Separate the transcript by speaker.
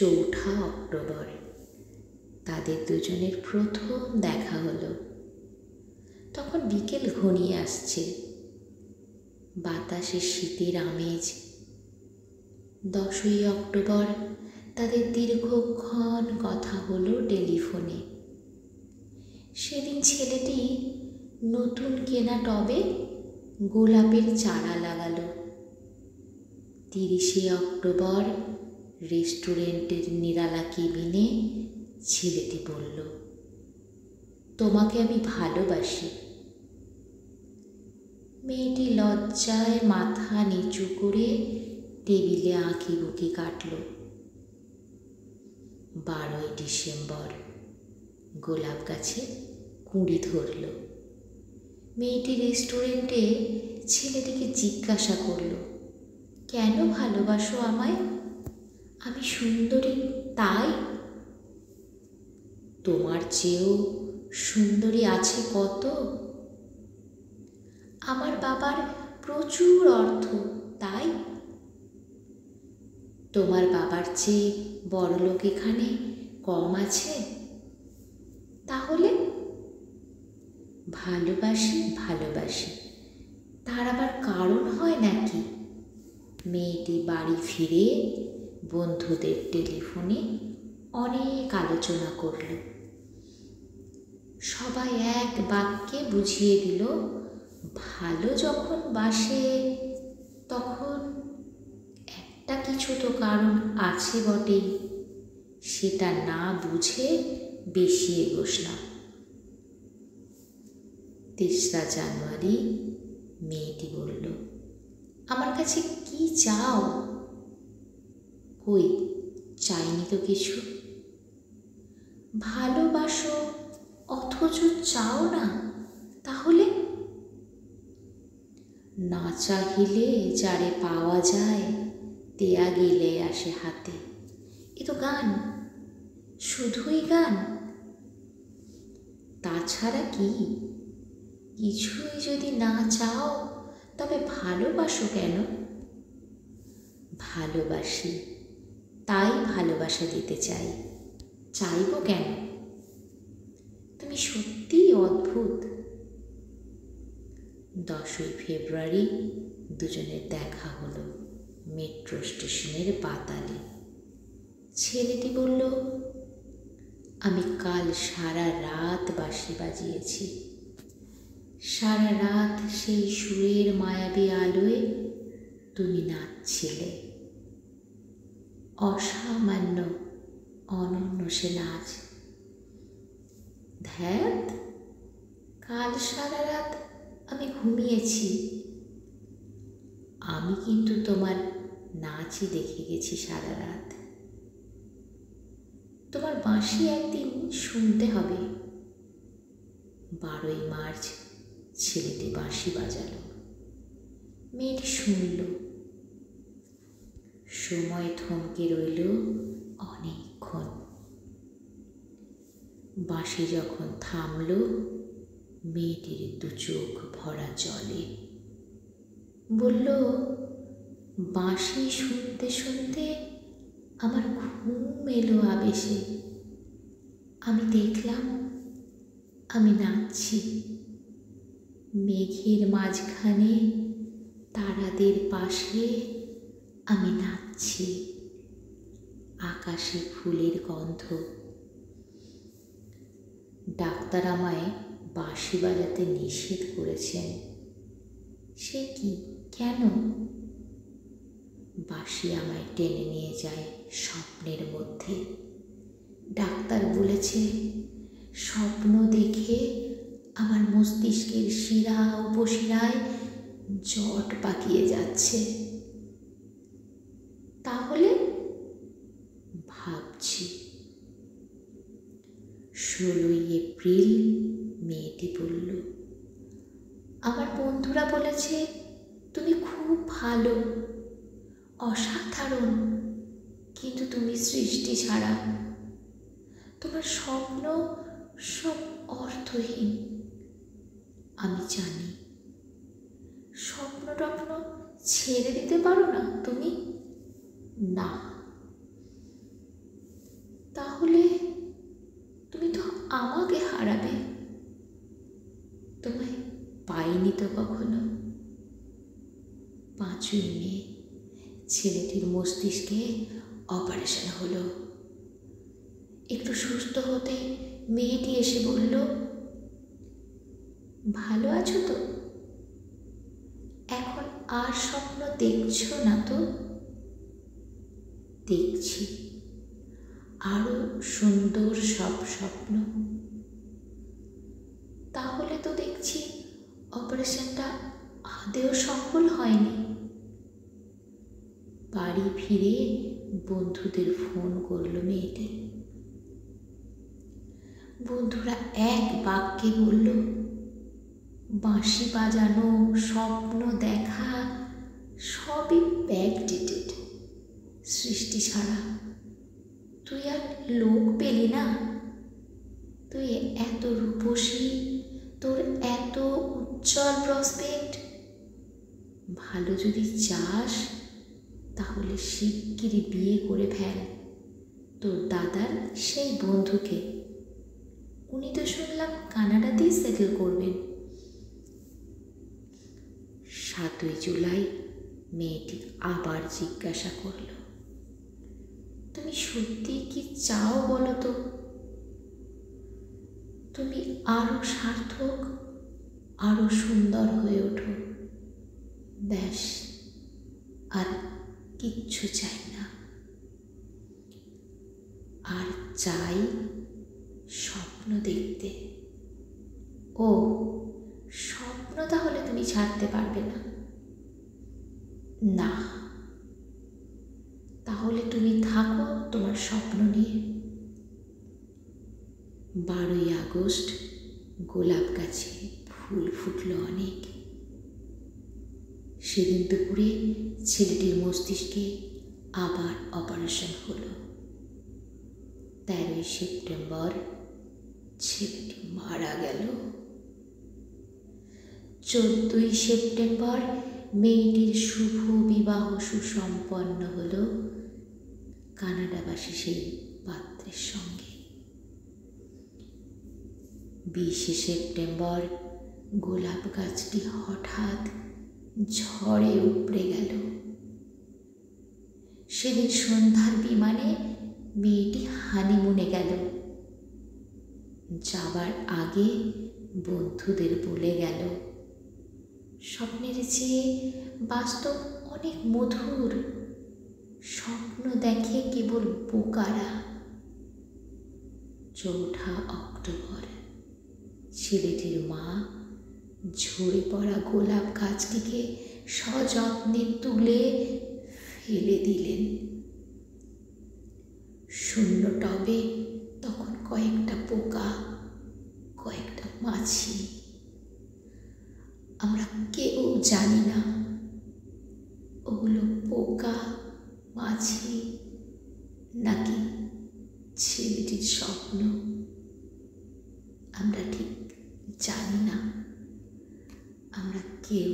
Speaker 1: 4 October তাদের দুজনের প্রথম দেখা হলো। তখন বিকেল ঘনিয়ে আসছে, বাতাসে শীতের আমেজ। 10 অক্টোবর তাদের দীর্ঘক্ষণ কথা হলো টেলিফোনে। সেদিন ছেলেটি নতুন কেনা টবে গোলাপের চারা লাগালো। 30 অক্টোবর রেস্টুরেন্টের নিরালা কেবিনে ছেলেটি বলল, তোমাকে আমি ভালোবাসি। মেয়েটি লজ্জায় মাথা নিচু করে টেবিলে আঁকিবুকি কাটল। 12 ডিসেম্বর গোলাপ গাছে কুঁড়ি ধরল। মেয়েটি রেস্টুরেন্টে ছেলেটিকে জিজ্ঞাসা করল, কেন ভালোবাসো আমায়? আমি সুন্দরী তাই? তোমার চেয়েও সুন্দরী আছে কত। আমার বাবার প্রচুর অর্থ তাই? তোমার বাবার চেয়ে বড়লোক এখানে কম আছে। তাহলে ভালোবাসি ভালোবাসি, তার আবার কারণ হয় নাকি? মেয়েটি বাড়ি ফিরে বন্ধুদের টেলিফোনে অনেক আলোচনা করল। সবাই এক বাক্যে বুঝিয়ে দিল, ভালো যখন বাসে তখন একটা কিছু তো কারণ আছে বটেই। সেটা না বুঝে বেশি এগোস না। 3 জানুয়ারি মেয়েটি বলল, আমার কাছে কি চাও? কই, চাইনি তো কিছু। ভালোবাসো অথচ চাও না, তাহলে? না চাহিলে যারে পাওয়া যায় দেয়া গেলে আসে হাতে। এ তো গান, শুধুই গান। তাছাড়া কি? কিছুই যদি না চাও তবে ভালোবাসো কেন? ভালোবাসি, তাই ভালোবাসা দিতে চাই। চাইব কেন? তুমি সত্যিই অদ্ভুত। 10 ফেব্রুয়ারি দুজনের দেখা হলো মেট্রো স্টেশনের পাতালে। ছেলেটি বলল, আমি কাল সারা রাত বাঁশি বাজিয়েছি। সারা রাত সেই সুরের মায়াবী আলোয় তুমি নাচছিলে। অসামান্য অনন্য সে নাচ। ধ্যাত, কাল সারা রাত আমি ঘুমিয়েছি। আমি কিন্তু তোমার নাচই দেখে গেছি সারা রাত। তোমার বাঁশি একদিন শুনতে হবে। 12 মার্চ ছেলেটি বাঁশি বাজালো। মেয়েটি শুনল। সময় থমকে রইল অনেকক্ষণ। বাঁশি যখন থামল, মেয়েটির 2 চোখ ভরা জলে। বলল, বাঁশি শুনতে শুনতে আমার ঘুম এলো আবেশে। আমি দেখলাম আমি নাচছি। মেঘের মাঝখানে তারাদের পাশে আমি নাচছি। আকাশে ফুলের গন্ধ। ডাক্তার আমায় বাঁশি বাজাতে নিষেধ করেছেন। সে কি, কেন? বাঁশি আমায় টেনে নিয়ে যায় স্বপ্নের মধ্যে। ডাক্তার বলেছে, স্বপ্ন দেখে আমার মস্তিষ্কের শিরা উপশিরায় জট পাকিয়ে যাচ্ছে। তাহলে ভাবছি। 16 এপ্রিল মেয়েটি বলল, আমার বন্ধুরা বলেছে তুমি খুব ভালো, অসাধারণ, কিন্তু তুমি সৃষ্টি ছাড়া। তোমার স্বপ্ন সব অর্থহীন। আমি জানি। স্বপ্ন টপ্ন ছেড়ে দিতে পারো না তুমি? না, তাহলে তুমি তো আমাকে হারাবে। তোমায় পাইনি তো কখনো। 5ই মে ছেলেটির মস্তিষ্কে অপারেশন হলো। একটু সুস্থ হতে মেয়েটি এসে বলল, ভালো আছো তো? এখন আর স্বপ্ন দেখছো না তো? দেখছি আরো সুন্দর সব স্বপ্ন। তাহলে তো দেখছি অপারেশনটা আদেও সফল হয়নি। বাড়ি ফিরে বন্ধুদের ফোন করলো মেয়েটি। বন্ধুরা এক বাক্যে বলল, বাঁশি বাজানো, স্বপ্ন দেখা সবই ব্যাকডেটেড, সৃষ্টি ছাড়া। তুই আর লোক পেলি না। তুই এত রূপসী, তোর এত উজ্জ্বল প্রসপেক্ট। ভালো যদি চাস তাহলে শিগগিরই বিয়ে করে ফেল তোর দাদার সেই বন্ধুকে। উনি তো শুনলাম কানাডাতেই সেটেল করবেন। 7ই জুলাই মেয়েটি আবার জিজ্ঞাসা করল, তুমি সত্যি কি চাও বলো তো? তুমি আরো সার্থক, আরো সুন্দর হয়ে ওঠো, ব্যাস, আর কিচ্ছু চাই না। আর চাই স্বপ্ন দেখতে। ও, স্বপ্ন তাহলে তুমি ছাড়তে পারবে না? না, তাহলে তুমি থাকো তোমার স্বপ্ন নিয়ে। 12ই আগস্ট গোলাপ গাছে ফুল ফুটলো অনেক। সেদিন দুপুরে ছেলেটির মস্তিষ্কে আবার অপারেশন হলো। 13ই সেপ্টেম্বর ছেলেটি মারা গেল। 14ই সেপ্টেম্বর মেয়েটির শুভ বিবাহ সুসম্পন্ন হলো কানাডাবাসী সেই পাত্রের সঙ্গে। 20শে সেপ্টেম্বর গোলাপ গাছটি হঠাৎ ঝড়ে উপড়ে গেল। সেদিন সন্ধ্যার বিমানে মেয়েটি হানিমুনে গেল। যাবার আগে বন্ধুদের বলে গেল, স্বপ্নের চেয়ে বাস্তব অনেক মধুর। স্বপ্ন দেখে কেবল বোকারা। 4 অক্টোবর ছেলেটির মা ঝরে পড়া গোলাপ গাছটিকে সযত্নে তুলে ফেলে দিলেন। শূন্য টবে তখন কয়েকটা পোকা, কয়েকটা মাছি। আমরা কেউ জানি না ওগুলো পোকা, মাছি নাকি ছেলেটির স্বপ্ন। আমরা ঠিক জানি না, আমরা কেউ